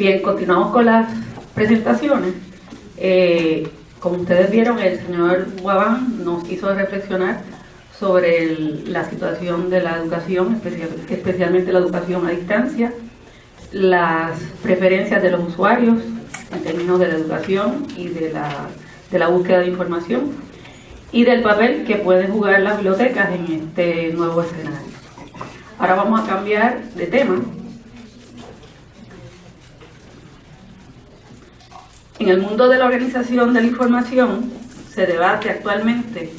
Bien, continuamos con las presentaciones. Como ustedes vieron, el señor Boivin nos hizo reflexionar sobre la situación de la educación, especialmente la educación a distancia, las preferencias de los usuarios en términos de la educación y de la búsqueda de información, y del papel que pueden jugar las bibliotecas en este nuevo escenario. Ahora vamos a cambiar de tema. En el mundo de la organización de la información se debate actualmente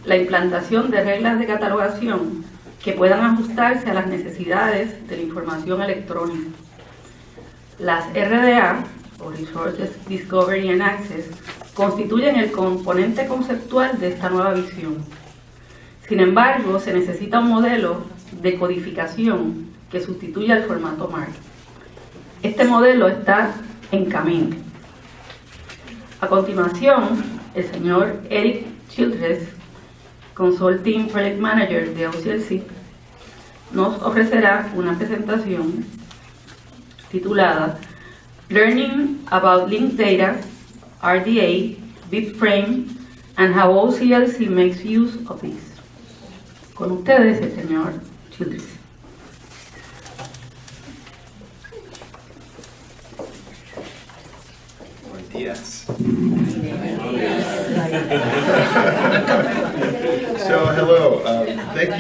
la implantación de reglas de catalogación que puedan ajustarse a las necesidades de la información electrónica. Las RDA, o Resources Discovery and Access, constituyen el componente conceptual de esta nueva visión. Sin embargo, se necesita un modelo de codificación que sustituya el formato MARC. Este modelo está en camino. A continuación, el señor Childress, Consulting Project Manager de OCLC, nos ofrecerá una presentación titulada Learning about Linked Data, RDA, BitFrame, and how OCLC makes use of this. Con ustedes, el señor Childress. Buenos días. So hello, thank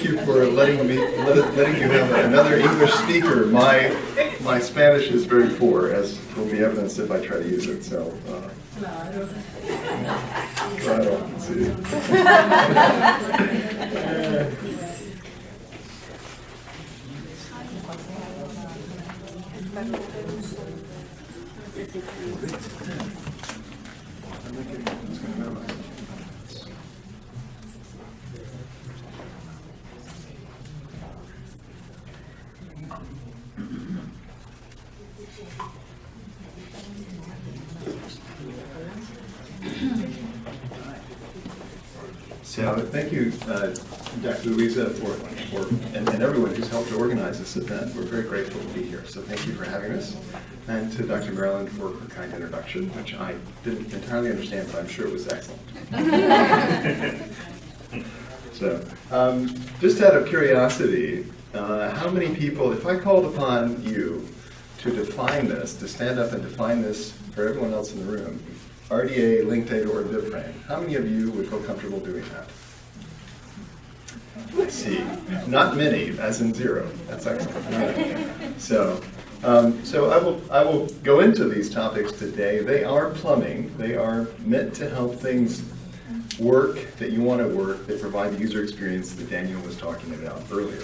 you for letting you have another English speaker. My Spanish is very poor, as will be evidenced if I try to use it. So, claro, sí. So thank you, Dr. Louisa, and everyone who's helped to organize this event. We're very grateful to be here. So thank you for having us, and to Dr. Maryland for her kind introduction, which I didn't entirely understand, but I'm sure it was excellent. So, just out of curiosity, how many people, if I called upon you to define this, to stand up and define this for everyone else in the room, RDA, linked data, or BitFrame, how many of you would feel comfortable doing that? I see. Not many, as in zero. That's excellent. So I will go into these topics today. They are plumbing. They are meant to help things work that you want to work, that provide the user experience that Daniel was talking about earlier.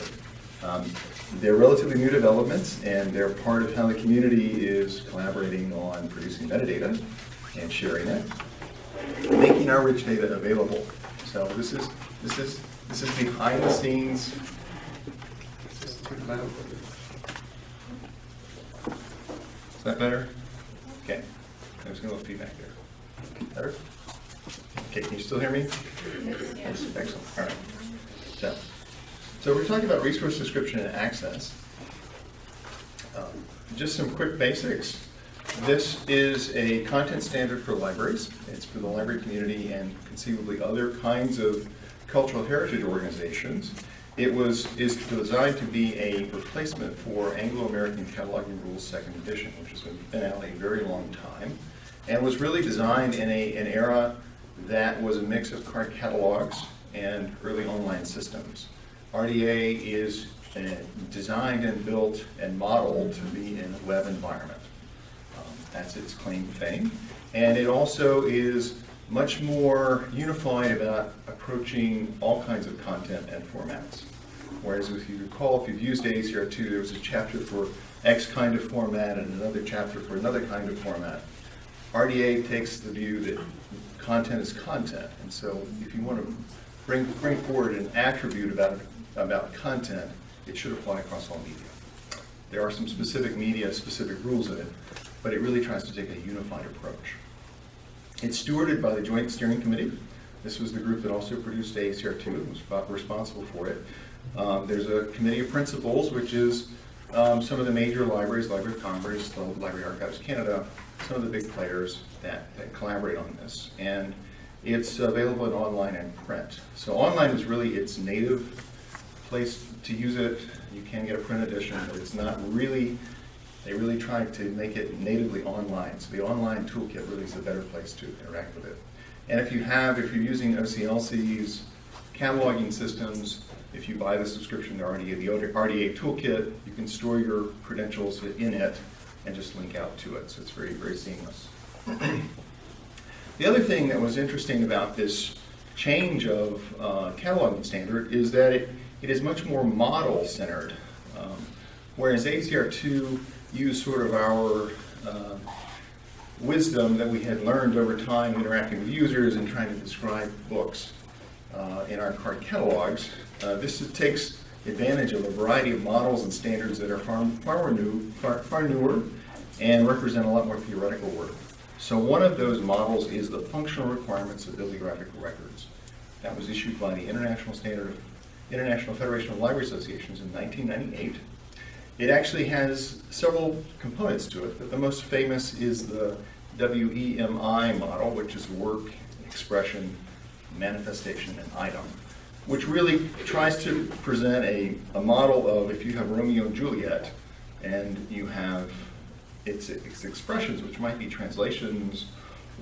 They're relatively new developments, and they're part of how the community is collaborating on producing metadata and sharing it, making our rich data available. So this is behind the scenes. Is this too loud? Is that better? Okay. There's a little feedback there. Better? Okay, can you still hear me? Yes. Excellent. All right. So we're talking about resource description and access. Just some quick basics. This is a content standard for libraries. It's for the library community and conceivably other kinds of cultural heritage organizations. It is designed to be a replacement for Anglo-American Cataloging Rules 2nd edition, which has been out a very long time, and was really designed in an era that was a mix of card catalogs and early online systems. RDA is designed and built and modeled to be in a web environment. That's its claim to fame. And it also is much more unified about approaching all kinds of content and formats. Whereas if you recall, if you've used ACR2, there was a chapter for X kind of format and another chapter for another kind of format. RDA takes the view that content is content. And so if you want to bring forward an attribute about content, it should apply across all media. There are some specific media, specific rules in it, but it really tries to take a unified approach. It's stewarded by the Joint Steering Committee. This was the group that also produced ACR2 and was responsible for it. There's a committee of principals, which is some of the major libraries, Library of Congress, the Library Archives Canada, some of the big players that collaborate on this. And it's available in online and print. So online is really its native place to use it. You can get a print edition, but it's not really, they really tried to make it natively online. So the online toolkit really is a better place to interact with it. And if you're using OCLC's cataloging systems, if you buy the subscription to RDA, the RDA toolkit, you can store your credentials in it and just link out to it. So it's very, very seamless. The other thing that was interesting about this change of cataloging standard is that it is much more model-centered, whereas ACR2 used sort of our wisdom that we had learned over time interacting with users and trying to describe books in our card catalogs. This takes advantage of a variety of models and standards that are far newer and represent a lot more theoretical work. So one of those models is the functional requirements of bibliographical records. That was issued by the International Federation of Library Associations in 1998. It actually has several components to it, but the most famous is the WEMI model, which is work, expression, manifestation, and item, which really tries to present a model of if you have Romeo and Juliet and you have its expressions, which might be translations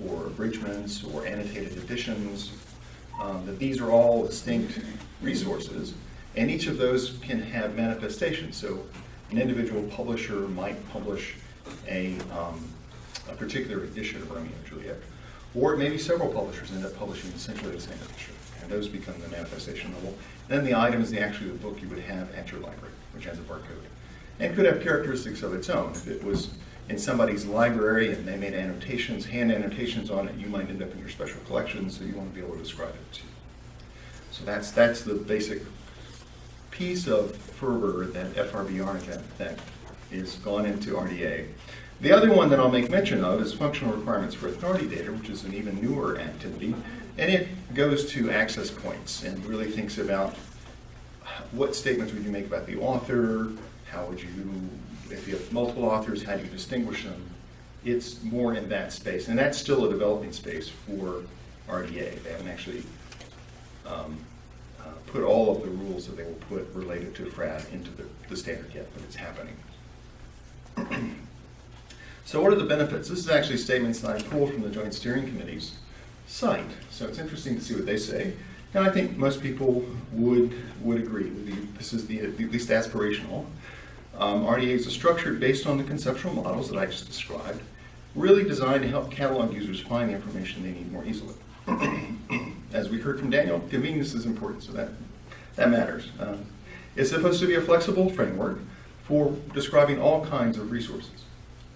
or abridgments or annotated editions, that these are all distinct resources, and each of those can have manifestations. So an individual publisher might publish a particular edition of Romeo and Juliet, or maybe several publishers end up publishing essentially the same edition, and those become the manifestation level. And then the item is actually the book you would have at your library, which has a barcode, and could have characteristics of its own. If it was in somebody's library and they made annotations, hand annotations on it, you might end up in your special collection, so you want to be able to describe it too. So that's the basic piece of fervor that FRBR that is gone into RDA. The other one that I'll make mention of is functional requirements for authority data, which is an even newer activity, and it goes to access points and really thinks about what statements would you make about the author, how would you, if you have multiple authors, how do you distinguish them? It's more in that space, and that's still a developing space for RDA. They haven't actually put all of the rules that they will put related to FRAD into the standard yet, but it's happening. So what are the benefits? This is actually statements that I pulled from the Joint Steering Committee's site, so it's interesting to see what they say. And I think most people would agree with you. This is the at least aspirational. RDAs are structured based on the conceptual models that I just described, really designed to help catalog users find the information they need more easily. As we heard from Daniel, convenience is important, so that matters. It's supposed to be a flexible framework for describing all kinds of resources.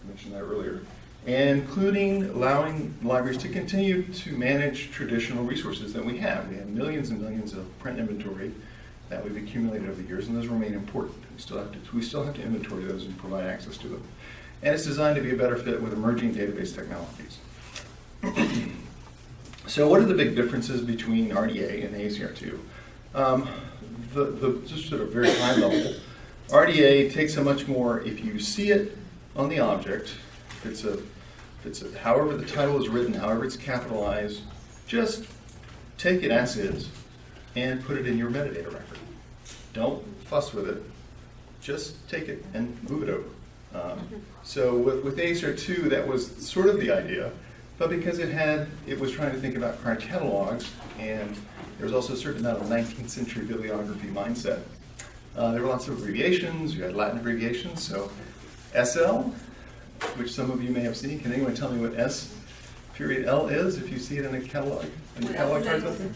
I mentioned that earlier. Including allowing libraries to continue to manage traditional resources that we have. We have millions and millions of print inventory that we've accumulated over the years, and those remain important. We still have to inventory those and provide access to them. And it's designed to be a better fit with emerging database technologies. So what are the big differences between RDA and ACR2? Just at a very high level, RDA takes a much more, if you see it on the object, however the title is written, however it's capitalized, just take it as is and put it in your metadata record. Don't fuss with it. Just take it and move it over. So with ACR2, that was sort of the idea, but because it was trying to think about card catalogs, and there was also a certain amount of 19th century bibliography mindset. There were lots of abbreviations. You had Latin abbreviations, so SL, which some of you may have seen. Can anyone tell me what S.L is if you see it in a catalog? In the catalog cards out there?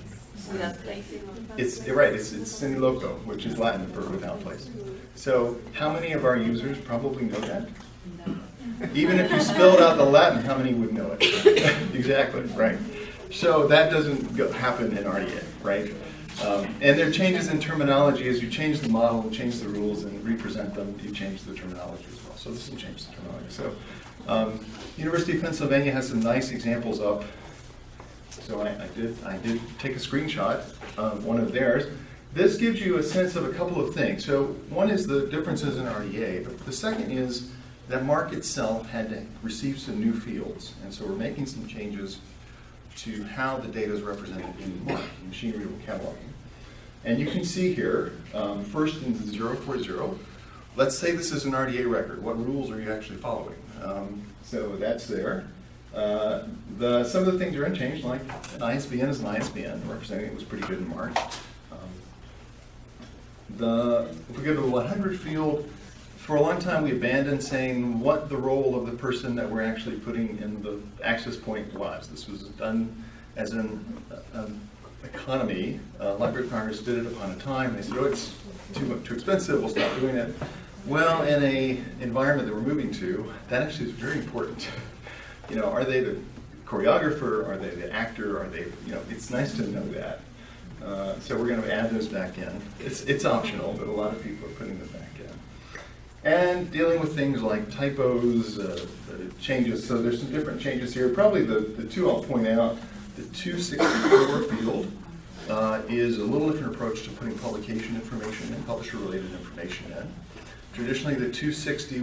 It's right. It's sine loco, which is Latin for without place. So how many of our users probably know that? Even if you spelled out the Latin, how many would know it? Exactly, right. So that doesn't happen in RDA, right? And there are changes in terminology. As you change the model, change the rules, and represent them, you change the terminology as well. So this will change the terminology. So University of Pennsylvania has some nice examples up. So I did take a screenshot of one of theirs. This gives you a sense of a couple of things. So one is the differences in RDA, but the second is that MARC itself had to receive some new fields. And so we're making some changes to how the data is represented in MARC, machine readable cataloging. And you can see here, first in 040, let's say this is an RDA record. What rules are you actually following? So that's there. Some of the things are unchanged, like an ISBN is an ISBN, representing it was pretty good in MARC. If we go to the 100 field, for a long time we abandoned saying what the role of the person that we're actually putting in the access point was. This was done as an economy. Library of Congress did it upon a time, and they said, oh, it's too expensive, we'll stop doing it. Well, in an environment that we're moving to, that actually is very important. You know, are they the choreographer? Are they the actor? Are they, you know, it's nice to know that. So we're going to add those back in. It's optional, but a lot of people are putting them back in. And dealing with things like typos, changes. So there's some different changes here. Probably the two I'll point out, the 264 field is a little different approach to putting publication information and publisher-related information in. Traditionally, the 260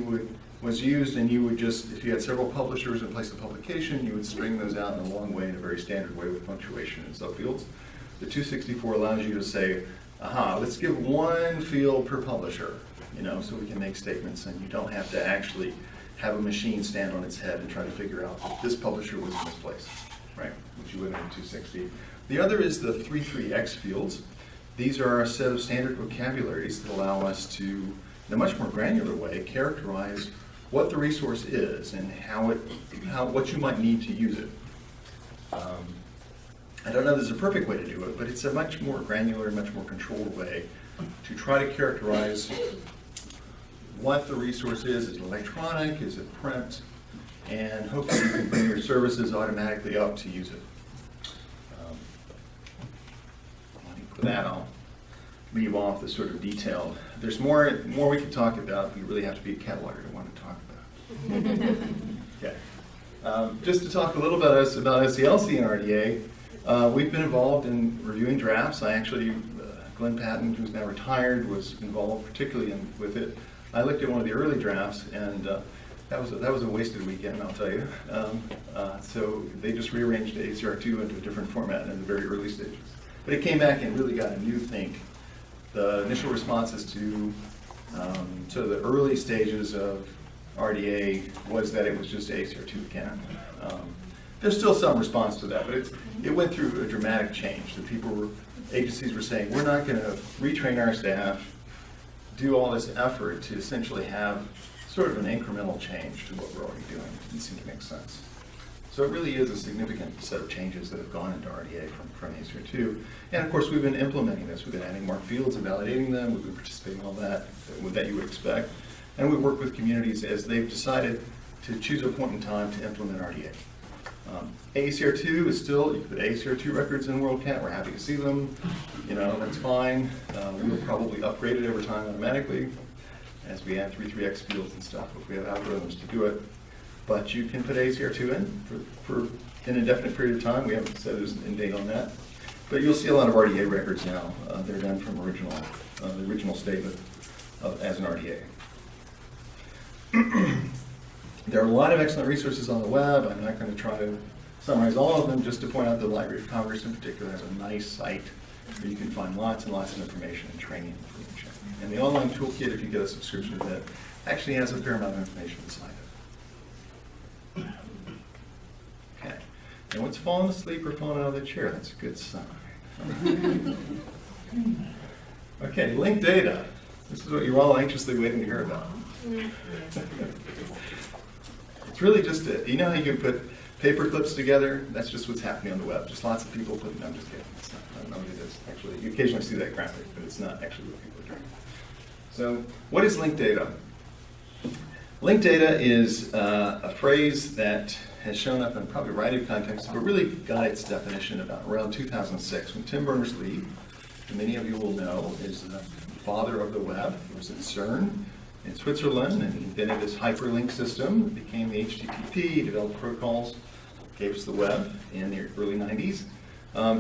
was used, and you would just, if you had several publishers in place of publication, you would string those out in a long way, in a very standard way with punctuation and subfields. The 264 allows you to say, aha, let's give one field per publisher, you know, so we can make statements, and you don't have to actually have a machine stand on its head and try to figure out if this publisher was in this place, right, which you would in 260. The other is the 33X fields. These are a set of standard vocabularies that allow us to, in a much more granular way, characterize what the resource is and what you might need to use it. I don't know there's a perfect way to do it, but it's a much more granular, much more controlled way to try to characterize what the resource is. Is it electronic? Is it print? And hopefully you can bring your services automatically up to use it. I think for that I'll leave off the sort of detailed. There's more we can talk about. We really have to be a cataloger to want to talk about. Okay. Just to talk a little bit about OCLC and RDA. We've been involved in reviewing drafts. I actually, Glenn Patton, who's now retired, was involved particularly with it. I looked at one of the early drafts, and that was a wasted weekend, I'll tell you. So they just rearranged ACR2 into a different format in the very early stages. But it came back and really got a new think. The initial responses to sort of the early stages of RDA was that it was just ACR2 again. There's still some response to that, but it went through a dramatic change. The agencies were saying, we're not going to retrain our staff, do all this effort to essentially have sort of an incremental change to what we're already doing. It didn't seem to make sense. So it really is a significant set of changes that have gone into RDA from ACR2. And of course, we've been implementing this. We've been adding MARC fields and validating them. We've been participating in all that you would expect. And we work with communities as they've decided to choose a point in time to implement RDA. ACR2 is still, you can put ACR2 records in WorldCat. We're happy to see them. You know, that's fine. We'll probably upgrade it over time automatically as we add 33X fields and stuff if we have algorithms to do it. But you can put ACR2 in for an indefinite period of time. We haven't set an end date on that. But you'll see a lot of RDA records now. They're done from the original statement as an RDA. There are a lot of excellent resources on the web. I'm not going to try to summarize all of them, just to point out the Library of Congress in particular has a nice site where you can find lots and lots of information and training information. And the online toolkit, if you get a subscription to that, actually has a fair amount of information inside it. Okay. And what's falling asleep or falling out of the chair? That's a good sign. Okay, linked data. This is what you're all anxiously waiting to hear about. It's really just, you know how you can put paper clips together? That's just what's happening on the web. Just lots of people putting, I'm just kidding. It's not, I don't know what it is. Actually, you occasionally see that graphic, but it's not actually what people are doing. So, what is linked data? Linked data is a phrase that has shown up in probably a variety of contexts, but really got its definition about around 2006 when Tim Berners-Lee, who many of you will know, is the father of the web. He was at CERN in Switzerland, and he invented this hyperlink system that became the HTTP, developed protocols, gave us the web in the early 90s.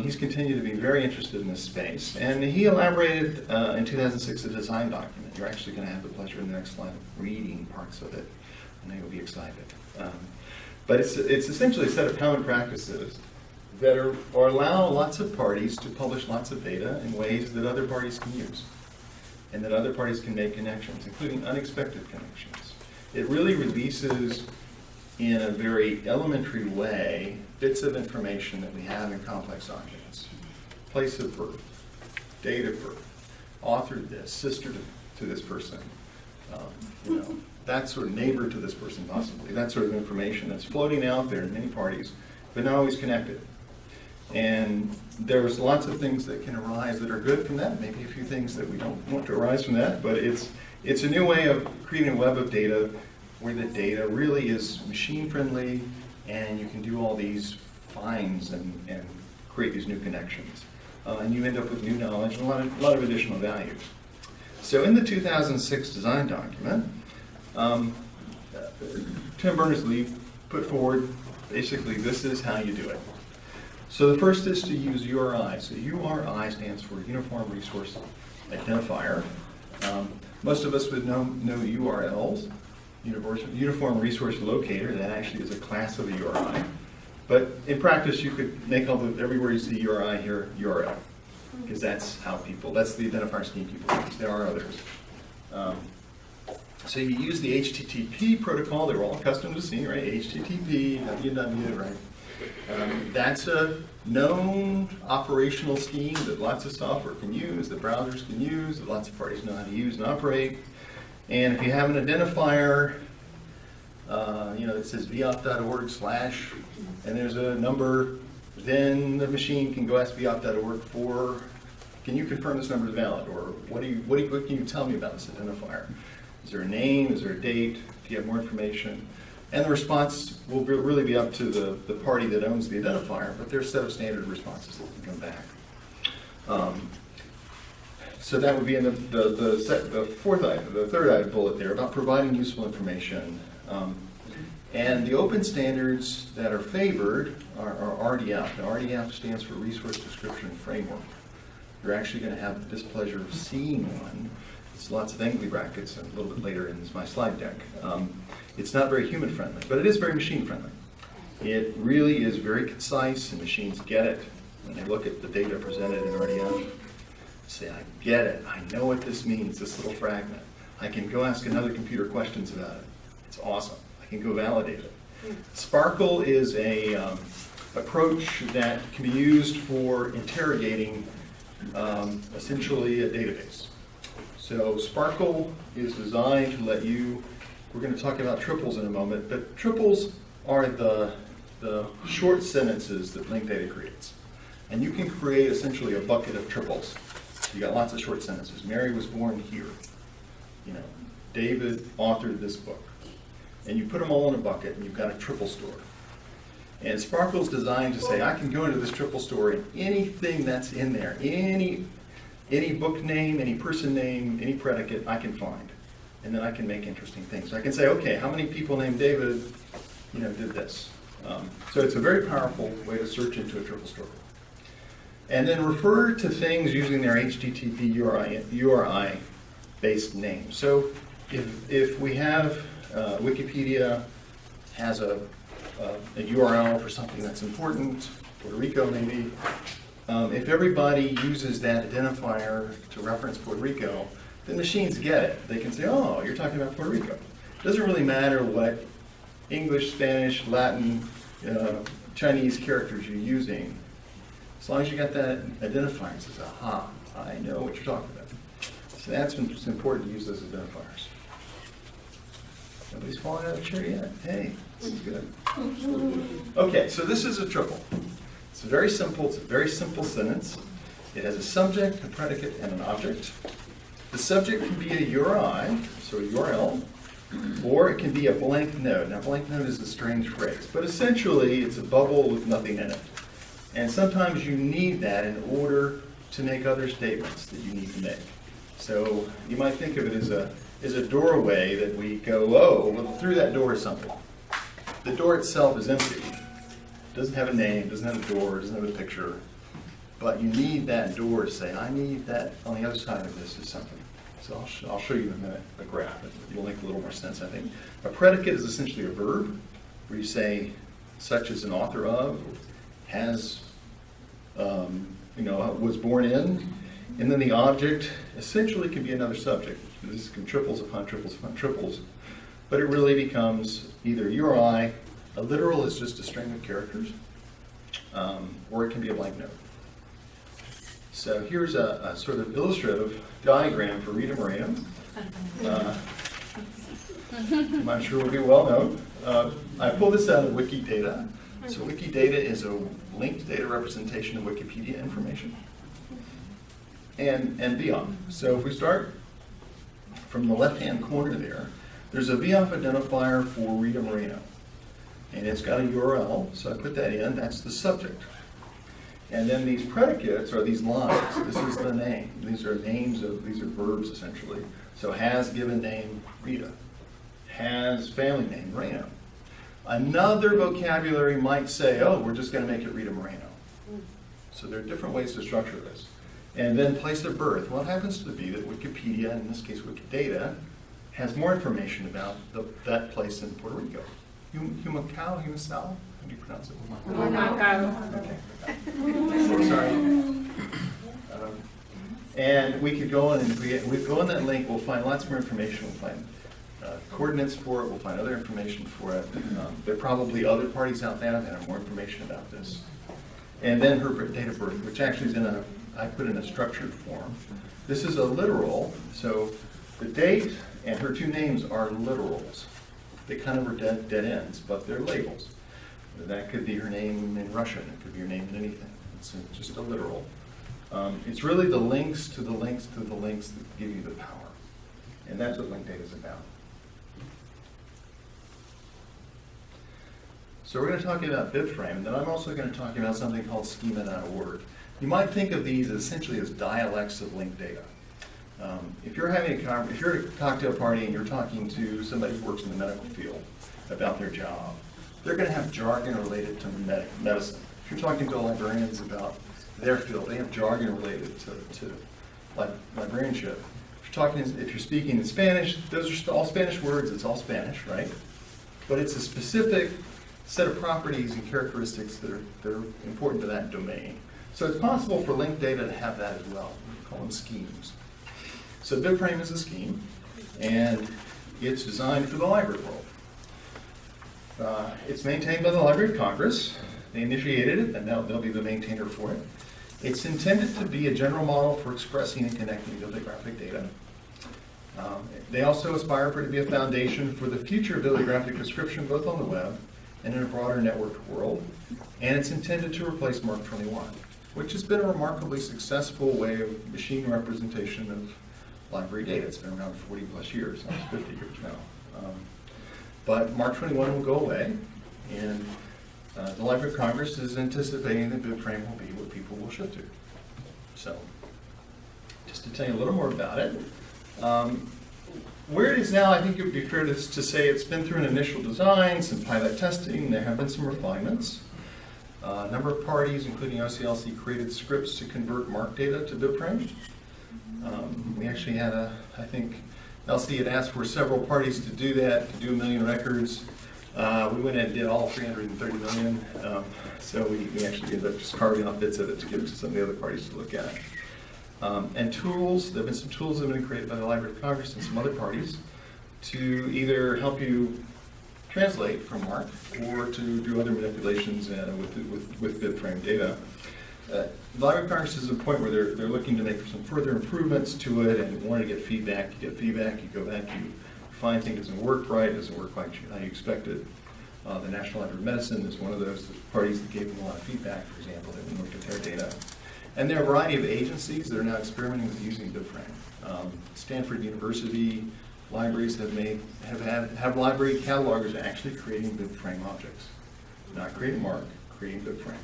He's continued to be very interested in this space, and he elaborated in 2006 a design document. You're actually going to have the pleasure in the next slide of reading parts of it, and you'll be excited. But it's essentially a set of common practices that allow lots of parties to publish lots of data in ways that other parties can use, and that other parties can make connections, including unexpected connections. It really releases, in a very elementary way, bits of information that we have in complex objects. Place of birth, date of birth, authored this, sister to this person, that sort of neighbor to this person possibly, that sort of information that's floating out there in many parties, but not always connected. And there's lots of things that can arise that are good from that, maybe a few things that we don't want to arise from that, but it's a new way of creating a web of data where the data really is machine-friendly, and you can do all these finds and create these new connections. And you end up with new knowledge and a lot of additional value. So in the 2006 design document, Tim Berners-Lee put forward basically this is how you do it. So the first is to use URI. So URI stands for Uniform Resource Identifier. Most of us would know URLs. Uniform Resource Locator, that actually is a class of a URI. But in practice, you could make everywhere you see URI here, URL, because that's the identifier scheme people use. There are others. So you use the HTTP protocol that we're all accustomed to seeing, right? HTTP, www, right? That's a known operational scheme that lots of software can use, that browsers can use, that lots of parties know how to use and operate. And if you have an identifier, that says viop.org / and there's a number, then the machine can go ask viop.org for, can you confirm this number is valid? Or what can you tell me about this identifier? Is there a name? Is there a date? Do you have more information? And the response will really be up to the party that owns the identifier, but there's a set of standard responses that can come back. So that would be in the fourth item, the third item bullet there, about providing useful information. And the open standards that are favored are RDF. Now, RDF stands for Resource Description Framework. You're actually going to have the displeasure of seeing one. It's lots of angly brackets a little bit later in my slide deck. It's not very human-friendly, but it is very machine-friendly. It really is very concise, and machines get it when they look at the data presented in RDF. Say, I get it. I know what this means, this little fragment. I can go ask another computer questions about it. It's awesome. I can go validate it. Sparkle is a approach that can be used for interrogating essentially a database. So Sparkle is designed to let you, we're going to talk about triples in a moment, but triples are the short sentences that linked data creates. And you can create essentially a bucket of triples. You got lots of short sentences. Mary was born here. David authored this book. And you put them all in a bucket, and you've got a triple store. And Sparkle's designed to say, I can go into this triple store, and anything that's in there, any book name, any person name, any predicate, I can find. And then I can make interesting things. So I can say, okay, how many people named David, did this? So it's a very powerful way to search into a triple store. And then refer to things using their HTTP URI-based name. So if we have Wikipedia has a URL for something that's important, Puerto Rico maybe, if everybody uses that identifier to reference Puerto Rico, then machines get it. They can say, oh, you're talking about Puerto Rico. It doesn't really matter what English, Spanish, Latin, Chinese characters you're using. As long as you got that identifier, it says, aha, I know what you're talking about. So that's when it's important to use those identifiers. Nobody's falling out of the chair yet. Hey, this is good. Okay, so this is a triple. It's very simple. It's a very simple sentence. It has a subject, a predicate, and an object. The subject can be a URI, so a URL, or it can be a blank node. Now, blank node is a strange phrase, but essentially it's a bubble with nothing in it. And sometimes you need that in order to make other statements that you need to make. So you might think of it as a doorway that we go, oh, well, through that door is something. The door itself is empty. It doesn't have a name, doesn't have a door, doesn't have a picture. but you need that door to say, I need that on the other side of this is something. So I'll show you in a minute a graph. It will make a little more sense, I think. A predicate is essentially a verb where you say, such as an author of, has, was born in, and then the object essentially can be another subject. This can triples upon triples upon triples, but it really becomes either you or I. A literal is just a string of characters, or it can be a blank note. So here's a sort of illustrative diagram for Rita Moreno. I'm sure will be well known. I pulled this out of Wikidata. So Wikidata is a linked data representation of Wikipedia information and beyond. So if we start from the left-hand corner there, there's a VOF identifier for Rita Moreno. And it's got a URL, so I put that in. That's the subject. And then these predicates are these lines. This is the name. These are verbs essentially. So has given name Rita. Has family name Moreno. Another vocabulary might say, oh, we're just going to make it Rita Moreno. So there are different ways to structure this. And then place of birth. Well, it happens to be that Wikipedia, in this case Wikidata, has more information about that place in Puerto Rico. Humacao? How do you pronounce it? Humacao. Okay. Sorry. And we could go in and we go in that link, we'll find lots more information. We'll find coordinates for it, we'll find other information for it. There are probably other parties out there that have more information about this. And then her date of birth, which actually is I put in a structured form. This is a literal, so the date and her two names are literals. They kind of are dead ends, but they're labels. That could be her name in Russian. It could be her name in anything. It's just a literal. It's really the links to the links to the links that give you the power. And that's what linked data is about. So we're going to talk about BibFrame, and then I'm also going to talk about something called schema.org. You might think of these essentially as dialects of linked data. If you're at a cocktail party and you're talking to somebody who works in the medical field about their job, they're going to have jargon related to medicine. If you're talking to librarians about their field, they have jargon related to librarianship. If you're speaking in Spanish, those are all Spanish words. It's all Spanish, right? But it's a specific set of properties and characteristics that are important to that domain. So it's possible for linked data to have that as well. We call them schemes. So BibFrame is a scheme, and it's designed for the library world. It's maintained by the Library of Congress. They initiated it, and now they'll be the maintainer for it. It's intended to be a general model for expressing and connecting bibliographic data. They also aspire for it to be a foundation for the future of bibliographic description, both on the web and in a broader networked world. And it's intended to replace Mark 21, which has been a remarkably successful way of machine representation of library data. It's been around 40 plus years, almost 50 years now. But Mark 21 will go away, and the Library of Congress is anticipating that BibFrame will be what people will shift to. So, just to tell you a little more about it, where it is now, I think it would be fair to say it's been through an initial design, some pilot testing, there have been some refinements. A number of parties, including OCLC, created scripts to convert MARC data to BibFrame. We actually had I think LC had asked for several parties to do that, to do 1 million records. We went and did all 330 million, so we actually ended up just carving off bits of it to give to some of the other parties to look at. And tools, there have been some tools that have been created by the Library of Congress and some other parties to either help you translate from MARC or to do other manipulations with BibFrame data. The Library of Congress is at a point where they're looking to make some further improvements to it and wanting to get feedback. You get feedback, you go back, you find things doesn't work right, doesn't work quite how you expected. The National Library of Medicine is one of those parties that gave them a lot of feedback, for example, they looked at their data. And there are a variety of agencies that are now experimenting with using BibFrame. Stanford University libraries have library catalogers actually creating BibFrame objects. Not creating MARC, creating BibFrame.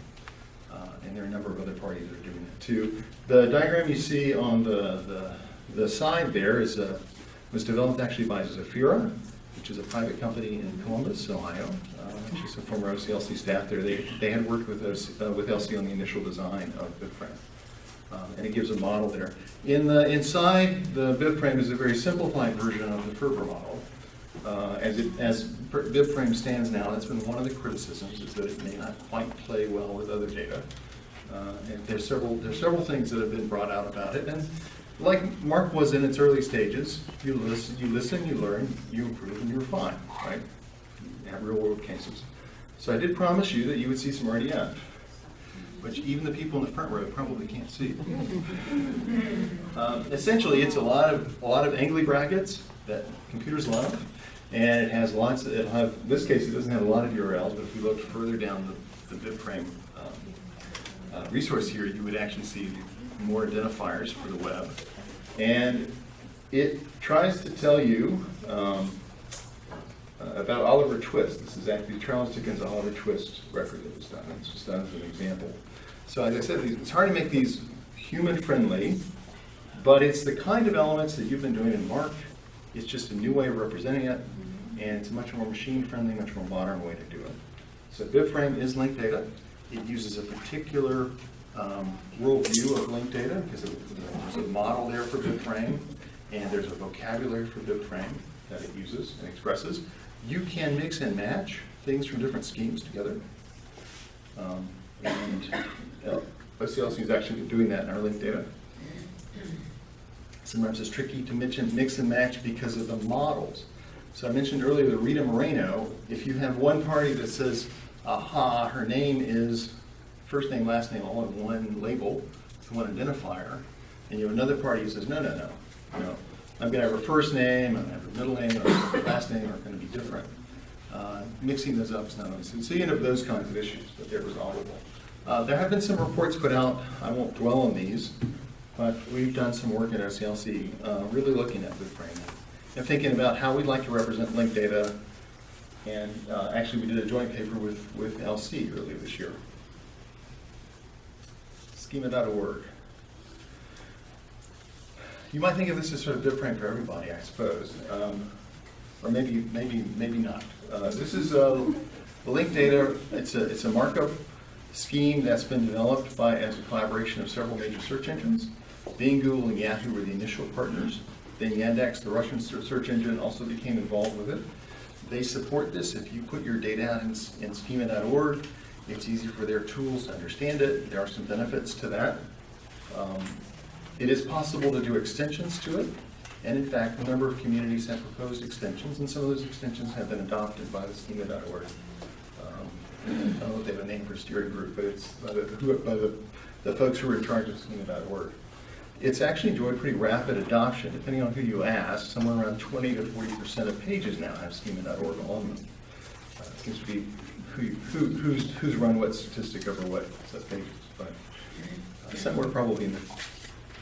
And there are a number of other parties that are doing that too. The diagram you see on the side there was developed actually by Zafira which is a private company in Columbus, Ohio. Actually, some former OCLC staff there. They had worked with LC on the initial design of BibFrame. And it gives a model there. Inside the BibFrame is a very simplified version of the Ferber model. As BibFrame stands now, that's been one of the criticisms, is that it may not quite play well with other data. And there's several things that have been brought out about it. And like Mark was in its early stages, you listen, you learn, you improve, and you refine, right? You have real world cases. So I did promise you that you would see some RDF, which even the people in the front row probably can't see. Essentially, it's a lot of angly brackets that computers love, and it has in this case, it doesn't have a lot of URLs, but if we looked further down the BibFrame resource here, you would actually see more identifiers for the web. And it tries to tell you about Oliver Twist. This is actually Charles Dickens' Oliver Twist record that was done. It's just done as an example. So as I said, it's hard to make these human-friendly, but it's the kind of elements that you've been doing in Mark. It's just a new way of representing it, and it's a much more machine-friendly, much more modern way to do it. So BibFrame is linked data. It uses a particular worldview of linked data, because there's a model there for BibFrame, and there's a vocabulary for BibFrame that it uses and expresses. You can mix and match things from different schemes together. OCLC is actually doing that in our linked data. Sometimes it's tricky to mix and match because of the models. So I mentioned earlier the Rita Moreno. If you have one party that says, aha, her name is first name, last name, all in one label, one identifier, and you have another party who says, no, I'm going to have her first name, I'm going to have her middle name, and her last name are going to be different. Mixing those up is not always. So you end up with those kinds of issues, but they're resolvable. There have been some reports put out. I won't dwell on these, but we've done some work at OCLC really looking at BibFrame and thinking about how we'd like to represent linked data. And actually, we did a joint paper with LC earlier this year. Schema.org. You might think of this as sort of BibFrame for everybody, I suppose, or maybe not. This is linked data. It's a markup scheme that's been developed as a collaboration of several major search engines. Bing, Google, and Yahoo were the initial partners. Then Yandex, the Russian search engine, also became involved with it. They support this. If you put your data out in schema.org, it's easy for their tools to understand it. There are some benefits to that. It is possible to do extensions to it, and in fact, a number of communities have proposed extensions, and some of those extensions have been adopted by the schema.org. I don't know if they have a name for steering group, but it's by the folks who are in charge of schema.org. It's actually enjoyed pretty rapid adoption, depending on who you ask. Somewhere around 20 to 40% of pages now have schema.org on them. It seems to be who's run what statistic over what set pages, but somewhere probably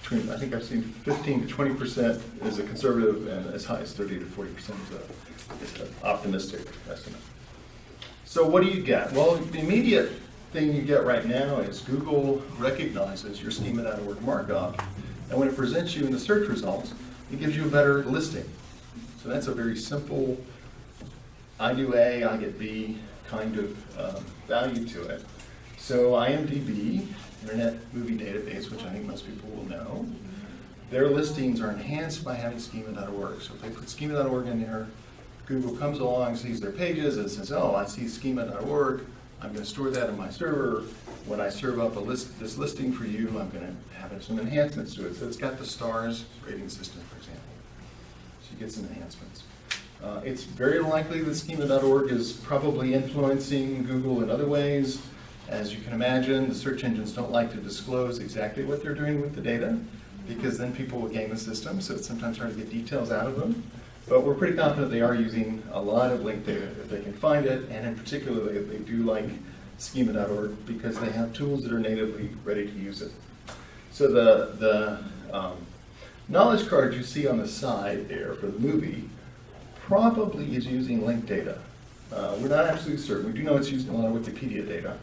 between, I think I've seen 15 to 20% is a conservative, and as high as 30 to 40% is an optimistic estimate. So what do you get? Well, the immediate thing you get right now is Google recognizes your schema.org markup, and when it presents you in the search results, it gives you a better listing. So that's a very simple, I do A, I get B kind of value to it. So IMDb, Internet Movie Database, which I think most people will know, their listings are enhanced by having schema.org. So if they put schema.org in there, Google comes along, sees their pages, and says, oh, I see schema.org. I'm going to store that in my server. When I serve up this listing for you, I'm going to have some enhancements to it. So it's got the stars rating system, for example. So you get some enhancements. It's very likely that schema.org is probably influencing Google in other ways. As you can imagine, the search engines don't like to disclose exactly what they're doing with the data, because then people will game the system, so it's sometimes hard to get details out of them. But we're pretty confident they are using a lot of linked data if they can find it, and in particular, they do like schema.org because they have tools that are natively ready to use it. So the knowledge card you see on the side there for the movie probably is using linked data. We're not absolutely certain. We do know it's using a lot of Wikipedia data.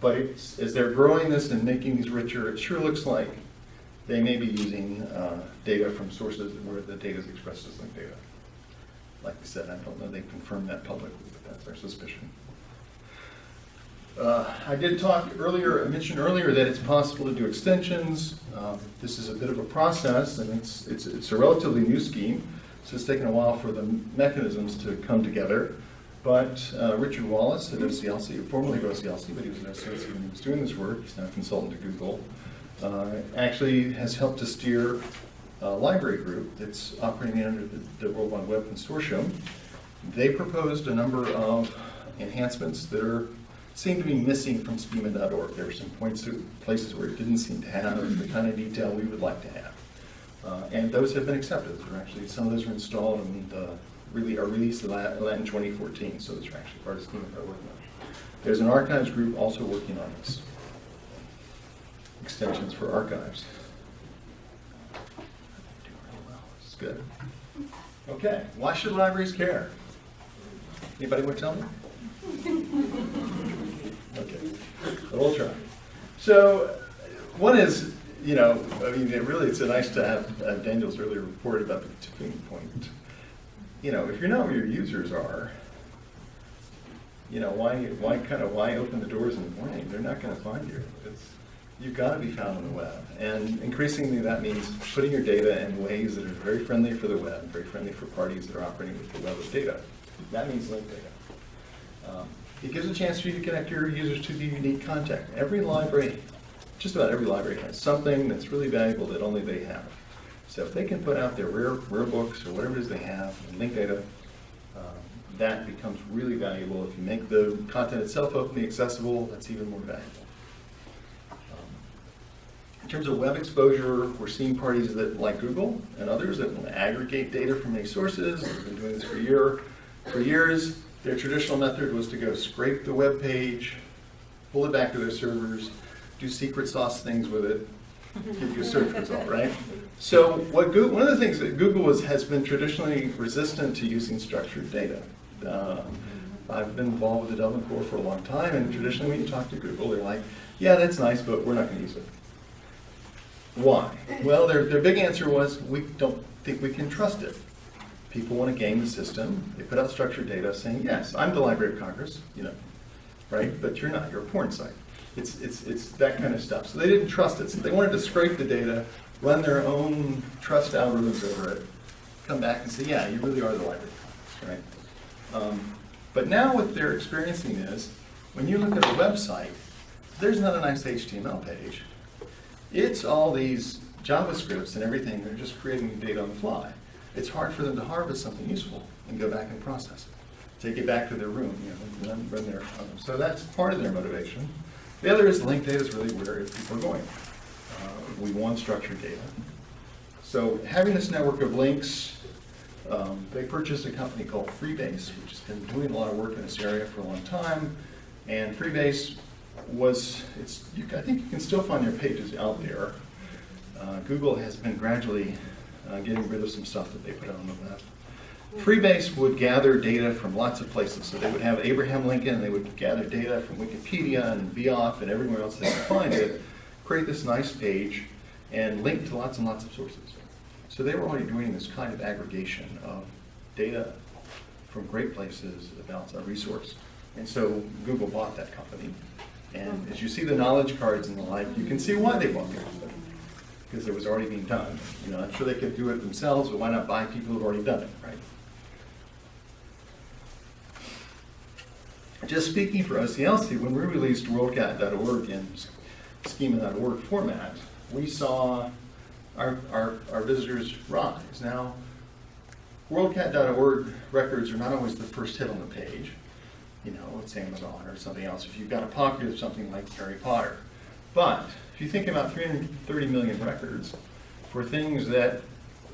But as they're growing this and making these richer, it sure looks like they may be using data from sources where the data is expressed as linked data. like I said, I don't know they confirmed that publicly, but that's our suspicion. I mentioned earlier that it's possible to do extensions. This is a bit of a process, and it's a relatively new scheme, so it's taken a while for the mechanisms to come together. But Richard Wallace at OCLC, formerly of OCLC, but he was at OCLC when he was doing this work, he's now a consultant to Google, actually has helped to steer a library group that's operating under the World Wide Web Consortium. They proposed a number of enhancements that seem to be missing from schema.org. There are some places where it didn't seem to have the kind of detail we would like to have. And those have been accepted. Some of those were installed and really are released in 2014, so those are actually part of schema.org. There's an archives group also working on this. Extensions for archives. This is good. Okay, why should libraries care? Anybody want to tell me? Okay, we'll try. So, one is, it's nice to have Daniel's earlier report about the tipping point. If you're not where your users are, why open the doors in the morning? They're not going to find you. You've got to be found on the web. And increasingly that means putting your data in ways that are very friendly for the web, very friendly for parties that are operating with the web of data. That means linked data. It gives a chance for you to connect your users to the unique content. Every library, just about every library has something that's really valuable that only they have. So if they can put out their rare books or whatever it is they have and link data, that becomes really valuable. If you make the content itself openly accessible, that's even more valuable. In terms of web exposure, we're seeing parties that, like Google and others, that want to aggregate data from many sources. They've been doing this for years. Their traditional method was to go scrape the web page, pull it back to their servers, do secret sauce things with it, give you a search result, right? So one of the things that Google has been traditionally resistant to using structured data. I've been involved with the Dublin Core for a long time, and traditionally when you talk to Google, they're like, yeah, that's nice, but we're not going to use it. Why? Well, their big answer was, we don't think we can trust it. People want to game the system. They put out structured data saying, yes, I'm the Library of Congress, right? But you're not. You're a porn site. It's that kind of stuff. So they didn't trust it. So they wanted to scrape the data, run their own trust algorithms over it, come back and say, yeah, you really are the Library of Congress, right? But now what they're experiencing is, when you look at a website, there's not a nice HTML page. It's all these JavaScripts and everything. They're just creating data on the fly. It's hard for them to harvest something useful and go back and process it. Take it back to their room, run their. So that's part of their motivation. The other is linked data is really where people are going. We want structured data. So having this network of links, they purchased a company called Freebase, which has been doing a lot of work in this area for a long time. And Freebase I think you can still find their pages out there. Google has been gradually getting rid of some stuff that they put out on the web. Freebase would gather data from lots of places. So they would have Abraham Lincoln, and they would gather data from Wikipedia and VOF and everywhere else they could find it, create this nice page, and link to lots and lots of sources. So they were already doing this kind of aggregation of data from great places about a resource. And so Google bought that company. And as you see the knowledge cards and the like, you can see why they bought the company. Because it was already being done. I'm sure they could do it themselves, but why not buy people who've already done it, right? Just speaking for OCLC, when we released WorldCat.org in schema.org format, we saw our visitors rise. Now, WorldCat.org records are not always the first hit on the page. It's Amazon or something else, if you've got a pocket of something like Harry Potter. But if you think about 330 million records for things that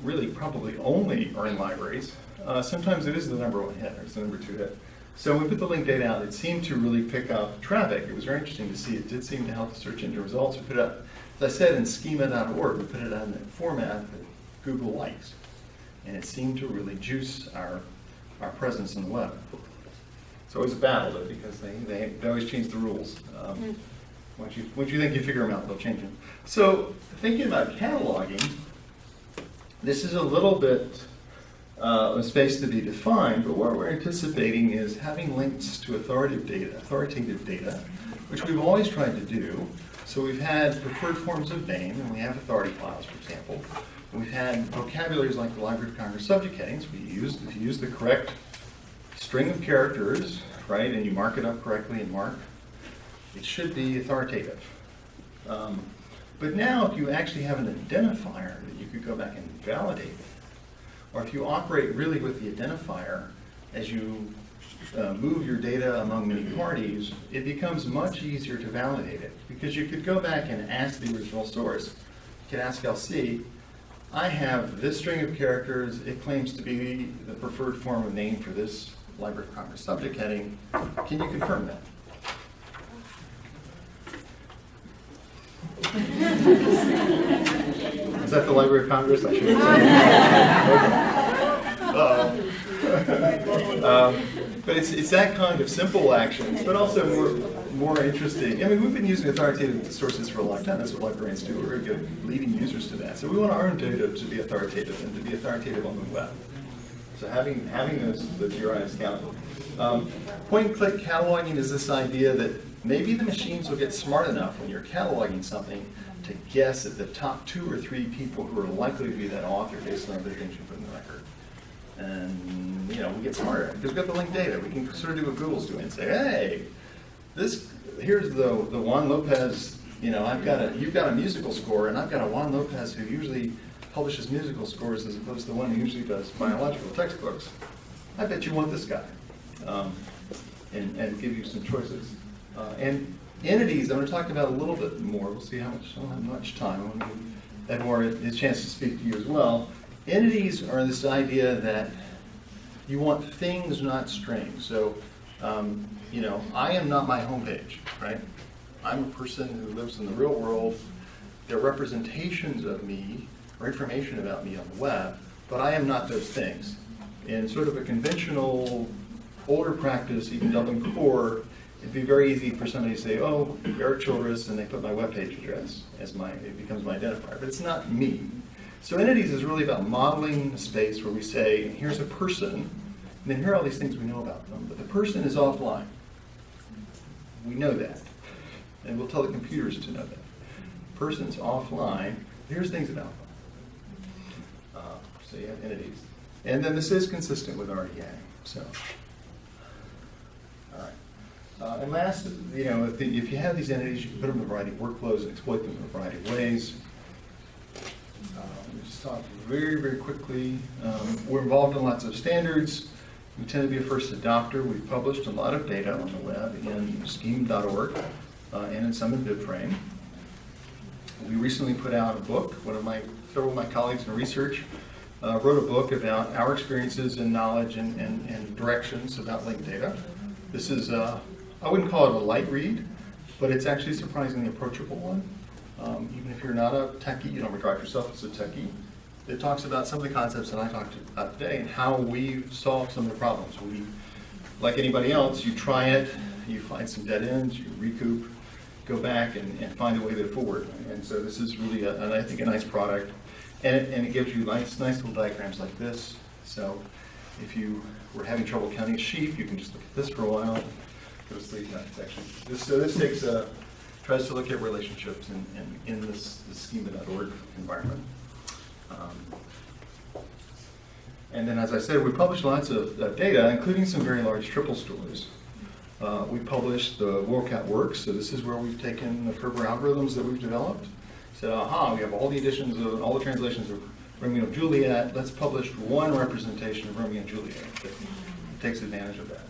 really probably only are in libraries, sometimes it is the number one hit or it's the number two hit. So when we put the link data out, it seemed to really pick up traffic. It was very interesting to see. It did seem to help the search engine results. We put it out, as I said, in schema.org. We put it out in that format that Google likes. And it seemed to really juice our presence in the web. It's always a battle, though, because they always change the rules. Once you think you figure them out, they'll change them. So thinking about cataloging, this is a little bit a space to be defined, but what we're anticipating is having links to authoritative data, which we've always tried to do. So we've had preferred forms of name, and we have authority files, for example. We've had vocabularies like the Library of Congress subject headings. If you use the correct string of characters, right, and you mark it up correctly in MARC, it should be authoritative. But now if you actually have an identifier that you could go back and validate, or if you operate really with the identifier as you move your data among many parties, it becomes much easier to validate it, because you could go back and ask the original source. You could ask LC, I have this string of characters, it claims to be the preferred form of name for this Library of Congress subject heading. Can you confirm that? Is that the Library of Congress? I shouldn't say. But it's that kind of simple actions, but also more interesting. I mean, we've been using authoritative sources for a long time. That's what librarians do. We're very good leading users to that. So we want our own data to be authoritative and to be authoritative on the web. So having those URIs count. Point-and-click cataloging is this idea that maybe the machines will get smart enough when you're cataloging something to guess at the top 2 or 3 people who are likely to be that author based on the things you put in the record. And we get smarter because we've got the linked data. We can sort of do what Google's doing and say, hey, here's the Juan Lopez. You've got a musical score, and I've got a Juan Lopez who usually publishes musical scores as opposed to the one who usually does biological textbooks. I bet you want this guy, and give you some choices. And entities, I'm going to talk about a little bit more. We'll see how much. I don't have much time. I want to give Edwar his chance to speak to you as well. Entities are this idea that you want things, not strings. So, I am not my homepage, right? I'm a person who lives in the real world. There are representations of me or information about me on the web, but I am not those things. In sort of a conventional, older practice, even Dublin core, it'd be very easy for somebody to say, oh, Eric Childress, and they put my webpage address as it becomes my identifier, but it's not me. So entities is really about modeling a space where we say, here's a person, and then here are all these things we know about them, but the person is offline. We know that, and we'll tell the computers to know that. Person's offline, here's things about them. So you have entities. And then this is consistent with RDA, so. All right. And last, if you have these entities, you can put them in a variety of workflows and exploit them in a variety of ways. Let me just talk very, very quickly. We're involved in lots of standards. We tend to be a first adopter. We've published a lot of data on the web in scheme.org and in some in BibFrame. We recently put out a book. Several of my colleagues in research wrote a book about our experiences and knowledge and directions about linked data. This is, I wouldn't call it a light read, but it's actually a surprisingly approachable one. Even if you're not a techie, you don't regard yourself as a techie. It talks about some of the concepts that I talked about today and how we've solved some of the problems. Like anybody else, you try it, you find some dead ends, you recoup, go back and find a way to forward. And so this is really, I think, a nice product. And it gives you nice little diagrams like this. So if you were having trouble counting sheep, you can just look at this for a while. Go to sleep. This tries to look at relationships in this schema.org environment. And then, as I said, we published lots of data, including some very large triple stores. We published the WorldCat Works, so this is where we've taken the Ferber algorithms that we've developed. Said, we have all the editions of all the translations of Romeo and Juliet. Let's publish one representation of Romeo and Juliet that takes advantage of that.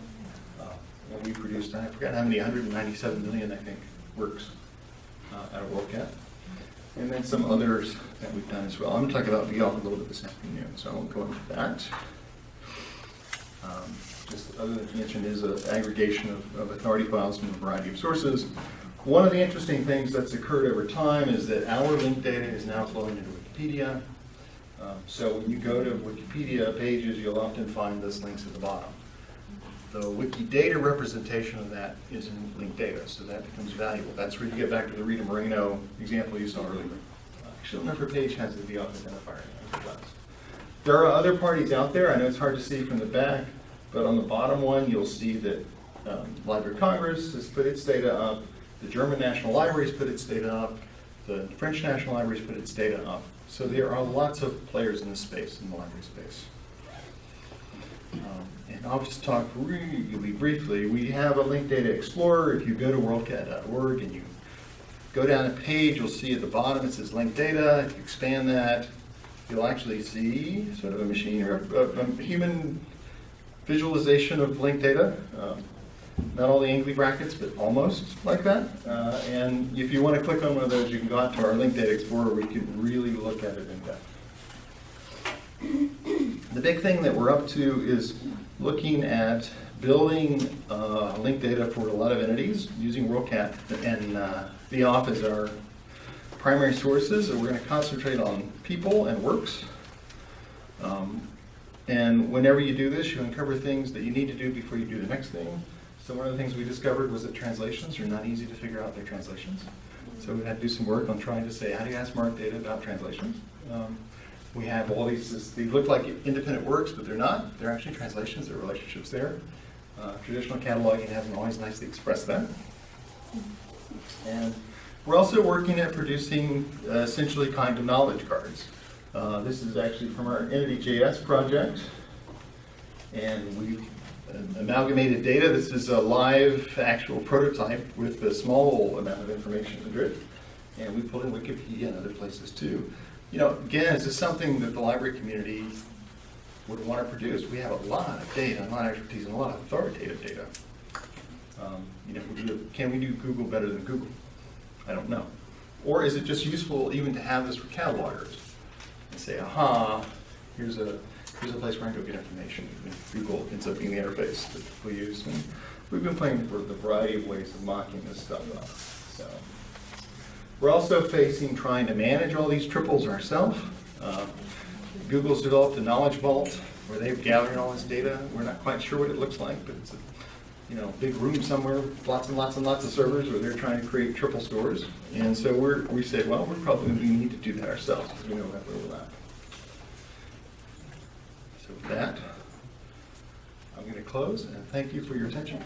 And we produced, I forgot how many, 197 million, I think, works out of WorldCat. And then some others that we've done as well. I'm going to talk about VOF a little bit this afternoon, so I won't go into that. Just other than to mention is an aggregation of authority files from a variety of sources. One of the interesting things that's occurred over time is that our linked data is now flowing into Wikipedia. So when you go to Wikipedia pages, you'll often find this links at the bottom. The Wikidata representation of that is in linked data, so that becomes valuable. That's where you get back to the Rita Moreno example you saw earlier. Actually, I don't know if her page has the VOF identifier. There are other parties out there. I know it's hard to see from the back, but on the bottom one, you'll see that Library of Congress has put its data up, the German National Library has put its data up, the French National Library has put its data up. So there are lots of players in this space, in the library space. And I'll just talk really briefly. We have a Linked Data Explorer. If you go to worldcat.org and you go down a page, you'll see at the bottom it says Linked Data. If you expand that, you'll actually see sort of a machine or a human visualization of linked data. Not all the angry brackets, but almost like that. And if you want to click on one of those, you can go out to our Linked Data Explorer where you can really look at it in depth. The big thing that we're up to is looking at building linked data for a lot of entities using WorldCat and VOF as our primary sources. And we're going to concentrate on people and works. And whenever you do this, you uncover things that you need to do before you do the next thing. So one of the things we discovered was that translations are not easy to figure out their translations. So we had to do some work on trying to say, how do you ask smart data about translations? We have all these, they look like independent works, but they're not. They're actually translations, there are relationships there. Traditional cataloging hasn't always nicely expressed that. And we're also working at producing essentially kind of knowledge cards. This is actually from our Entity.js project. And we've amalgamated data. This is a live actual prototype with a small amount of information under it. And we pulled in Wikipedia and other places too. You know, again, is this something that the library community would want to produce? We have a lot of data, a lot of expertise, and a lot of authoritative data. You know, can we do Google better than Google? I don't know. Or is it just useful even to have this for catalogers and say, aha, here's a place where I can go get information. And Google ends up being the interface that we use. And we've been playing with a variety of ways of mocking this stuff up. So we're also facing trying to manage all these triples ourselves. Google's developed a knowledge vault where they've gathered all this data. We're not quite sure what it looks like, but it's a big room somewhere, lots and lots and lots of servers where they're trying to create triple stores. And so we said, well, we're probably going to need to do that ourselves because we know that overlap. So with that, I'm going to close and thank you for your attention.